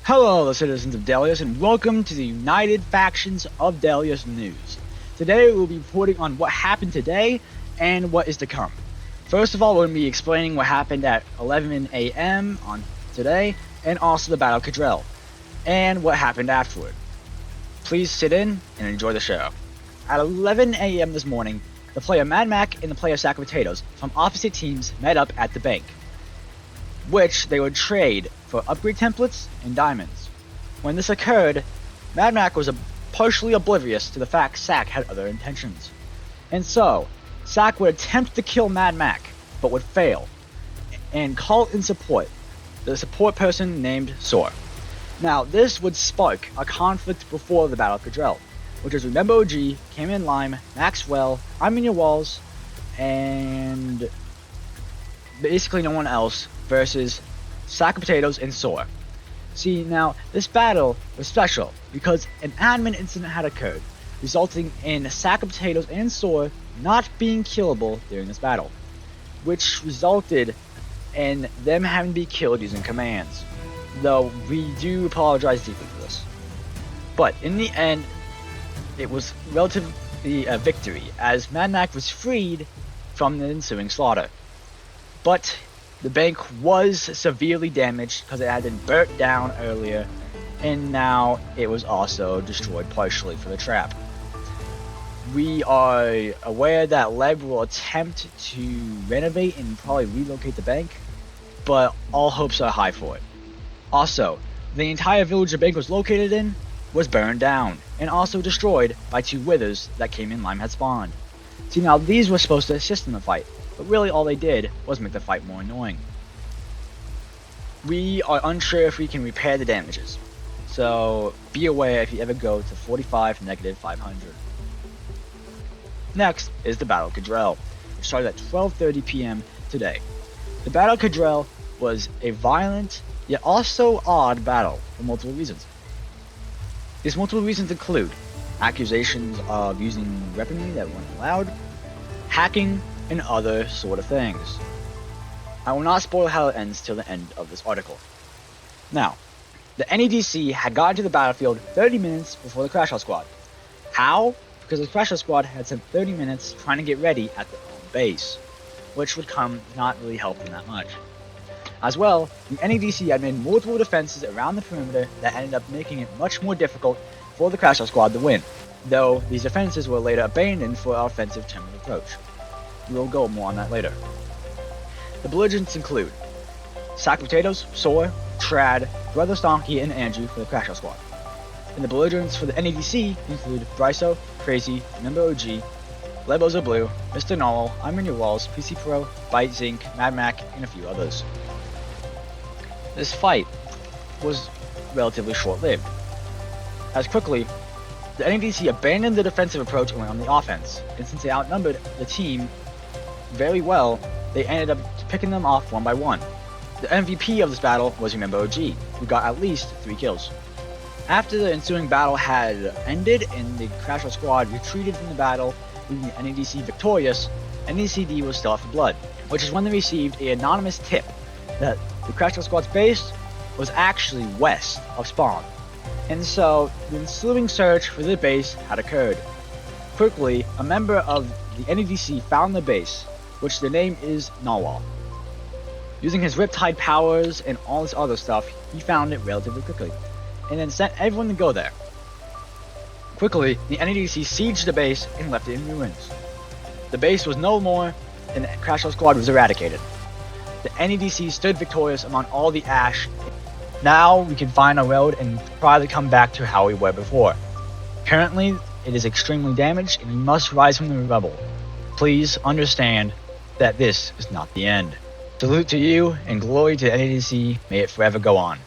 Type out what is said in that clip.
Hello, the citizens of Delius, and welcome to the United Factions of Delius News. Today, we'll be reporting on what happened today and what is to come. First of all, we're going to be explaining what happened at 11 a.m. on today, and also the Battle of Kedrel, and what happened afterward. Please sit in and enjoy the show. At 11 a.m. this morning, the player Mad Mac and the player Sack of Potatoes from opposite teams met up at the bank, which they would trade for upgrade templates and diamonds. When this occurred, Mad Mac was partially oblivious to the fact Sack had other intentions. And so, Sack would attempt to kill Mad Mac, but would fail, and call in support, the support person named Soar. Now, this would spark a conflict before the Battle of Kedrel, which is Remember OG, Came in Lime, Maxwell, I'm in Your Walls, and basically no one else versus Sack of Potatoes and Soar. See, now, this battle was special because an admin incident had occurred, resulting in Sack of Potatoes and Soar not being killable during this battle, which resulted in them having to be killed using commands, though we do apologize deeply for this. But in the end, it was relatively a victory, as Mad Mac was freed from the ensuing slaughter. But the bank was severely damaged because it had been burnt down earlier, and now it was also destroyed partially for the trap. We are aware that Leb will attempt to renovate and probably relocate the bank, but all hopes are high for it. Also, the entire village the bank was located in was burned down, and also destroyed by two withers that Came in Lime had spawned. See, now these were supposed to assist in the fight, but really all they did was make the fight more annoying. We are unsure if we can repair the damages, so be aware if you ever go to 45 negative 500. Next is the Battle of Kedrel, which started at 12:30 p.m. today. The Battle of Kedrel was a violent, yet also odd battle for multiple reasons. These multiple reasons include accusations of using weaponry that weren't allowed, hacking, and other sort of things. I will not spoil how it ends till the end of this article. Now, the NEDC had gotten to the battlefield 30 minutes before the Crash Out Squad. How? Because the Crash Out Squad had spent 30 minutes trying to get ready at their own base, which would not really help them that much. As well, the NEDC had made multiple defenses around the perimeter that ended up making it much more difficult for the Crash Out Squad to win, though these defenses were later abandoned for our offensive terminal approach. We will go more on that later. The belligerents include Sack of Potatoes, Soar, Trad, Brother Stonky, and Andrew for the Crash Out Squad. And the belligerents for the NEDC include Bryso, Crazy, Remember OG, Lebozo Blue, Mr. Normal, I'm in Your Walls, PC Pro, Bite Zinc, Mad Mac, and a few others. This fight was relatively short-lived, as quickly the NEDC abandoned the defensive approach and went on the offense, and since they outnumbered the team very well, they ended up picking them off one by one. The MVP of this battle was Remember OG, who got at least 3 kills. After the ensuing battle had ended and the Crash Out Squad retreated from the battle, leaving the NEDC victorious, NECD was still out for blood, which is when they received an anonymous tip that the Crash Out Squad's base was actually west of spawn. And so, the ensuing search for the base had occurred. Quickly, a member of the NEDC found the base, which the name is Narwhal. Using his Riptide powers and all this other stuff, he found it relatively quickly, and then sent everyone to go there. Quickly, the NEDC sieged the base and left it in ruins. The base was no more, and the Crash Out Squad was eradicated. The NEDC stood victorious among all the ash. Now we can find a road and try to come back to how we were before. Currently, it is extremely damaged and we must rise from the rubble. Please understand that this is not the end. Salute to you and glory to the NEDC, may it forever go on.